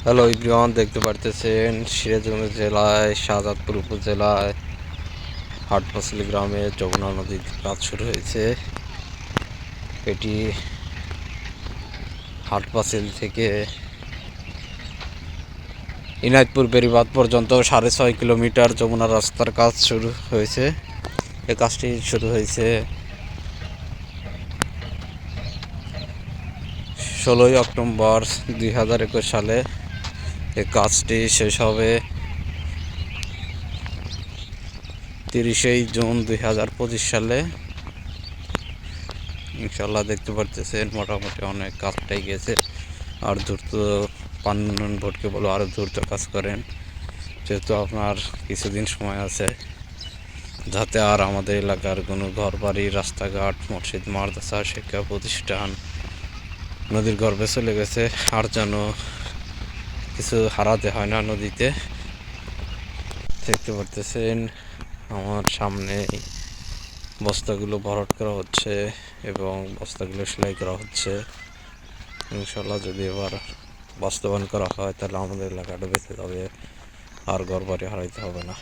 Hello everyone, দেখতে পারতেছেন সিরাজগঞ্জ জেলায় শাহজাদপুর উপজেলায় হাটপাসলি গ্রামে যমুনা নদীর কাজ শুরু হয়েছে। এটি হাটপাসিল থেকে ইনায়তপুর বেড়িবাঁধ পর্যন্ত 6.5 কিলোমিটার যমুনা রাস্তার কাজ শুরু হয়েছে। এই কাজটি শুরু হয়েছে 16 অক্টোবর 2021 সালে। এই কাজটি শেষ হবে 30 জুন 2025 সালে। ইনশাল্লাহ দেখতে পারতেছেন মোটামুটি অনেক কাজটাই গেছে। আর দ্রুত পানি উন্নয়ন বোর্ডকে বলো আরও দ্রুত কাজ করেন, যেহেতু আপনার কিছুদিন সময় আছে, যাতে আর আমাদের এলাকার কোনো ঘর বাড়ি, রাস্তাঘাট, মসজিদ, মাদ্রাসা, শিক্ষা প্রতিষ্ঠান নদীর গর্ভে চলে গেছে, আর যেন কিছু হারাতে হয় না নদীতে। দেখতে পারতেছেন আমার সামনে বস্তাগুলো ভরাট করা হচ্ছে এবং বস্তাগুলো সেলাই করা হচ্ছে। ইনশাল্লাহ যদি এবার বাস্তবায়ন করা হয় তাহলে আমাদের এলাকাটা বেঁচে যাবে, আর ঘরবাড়ি হারাইতে হবে না।